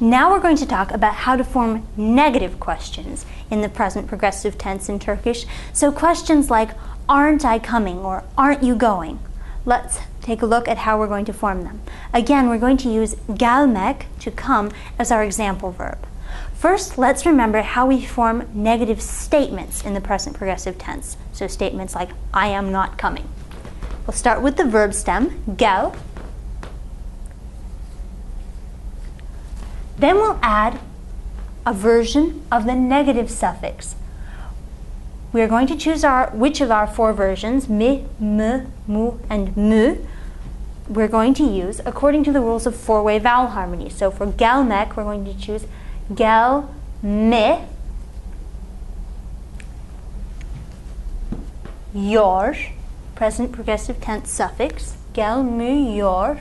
Now we're going to talk about how to form negative questions in the present progressive tense in Turkish. So questions like, aren't I coming, or aren't you going? Let's take a look at how we're going to form them. Again, we're going to use gelmek, to come, as our example verb. First, let's remember how we form negative statements in the present progressive tense. So statements like, I am not coming. We'll start with the verb stem, gel. Then we'll add a version of the negative suffix. We are going to choose which of our four versions, mi, mu, and mu, we're going to use according to the rules of four-way vowel harmony. So for gelmek, we're going to choose gel, me, yor, present progressive tense suffix, gelmiyor.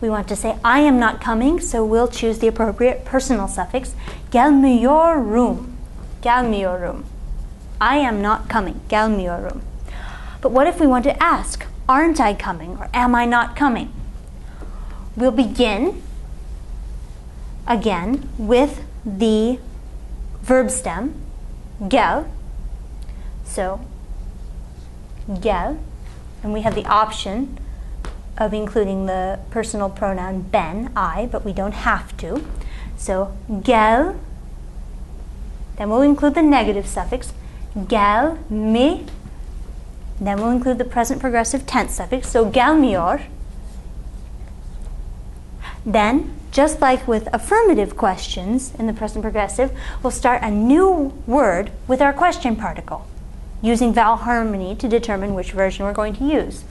We want to say, I am not coming, so we'll choose the appropriate personal suffix, gelmiyorum, gelmiyorum. I am not coming, gelmiyorum. But what if we want to ask, aren't I coming, or am I not coming? We'll begin, again, with the verb stem, gel. So, gel, and we have the option of including the personal pronoun ben, I, but we don't have to. So, gel, then we'll include the negative suffix, gel, mi, then we'll include the present progressive tense suffix, so gelmiyor. Then, just like with affirmative questions in the present progressive, we'll start a new word with our question particle, using vowel harmony to determine which version we're going to use.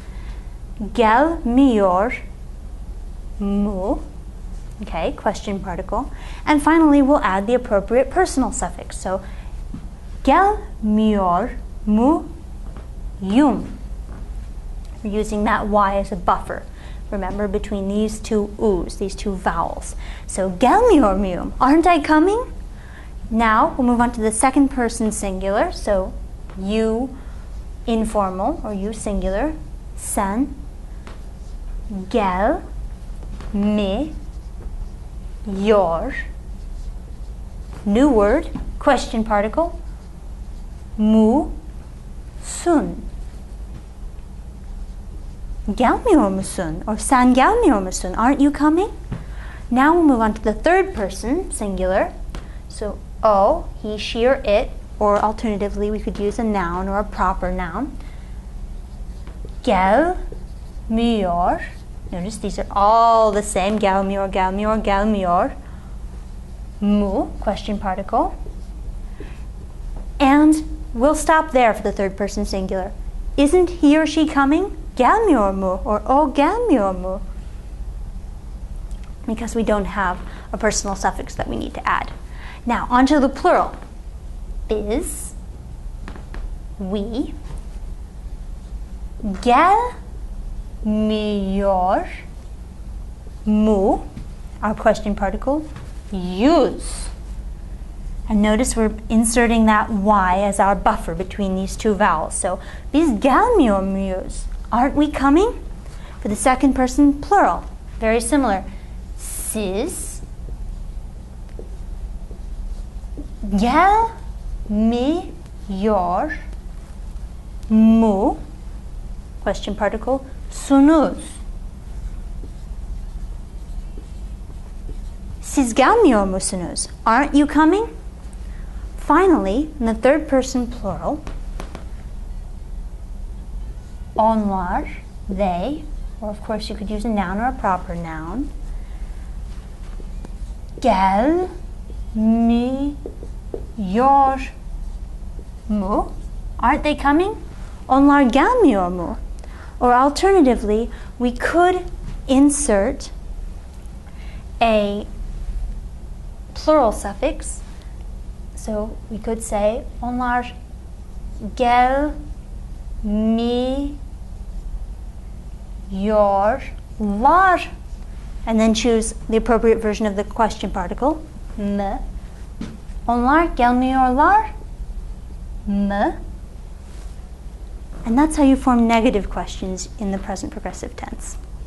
Gelmiyor mu, okay, question particle. And finally, we'll add the appropriate personal suffix. So, gelmiyor mu yum. We're using that Y as a buffer, remember, between these two U's, these two vowels. So, gelmiyor muyum, aren't I coming? Now, we'll move on to the second person singular. So, you informal, or you singular, sen, gel, mi, yor. New word, question particle, mu, sun. Gelmiyor musun? Or sen gelmiyor musun? Aren't you coming? Now we'll move on to the third person singular. So, o, he, she, or it, or alternatively we could use a noun or a proper noun. Gelmiyor. Notice these are all the same. Gelmiyor, gelmiyor, gelmiyor. Mu, question particle. And we'll stop there for the third person singular. Isn't he or she coming? Gelmiyor mu, or o gelmiyor mu. Because we don't have a personal suffix that we need to add. Now, onto the plural. Biz, we, gelmiyor mu, our question particle, yuz. And notice we're inserting that Y as our buffer between these two vowels. So, biz gelmiyor muyuz? Aren't we coming? For the second person plural, very similar. Siz gelmiyor mu, question particle, sunuz. Siz gelmiyor musunuz? Aren't you coming? Finally, in the third person plural, onlar, they, or of course you could use a noun or a proper noun. Gelmiyor mu, aren't they coming? Onlar gelmiyor mu? Or alternatively, we could insert a plural suffix. So we could say, onlar gelmiyorlar, and then choose the appropriate version of the question particle, mı. Onlar gelmiyorlar mı? And that's how you form negative questions in the present progressive tense.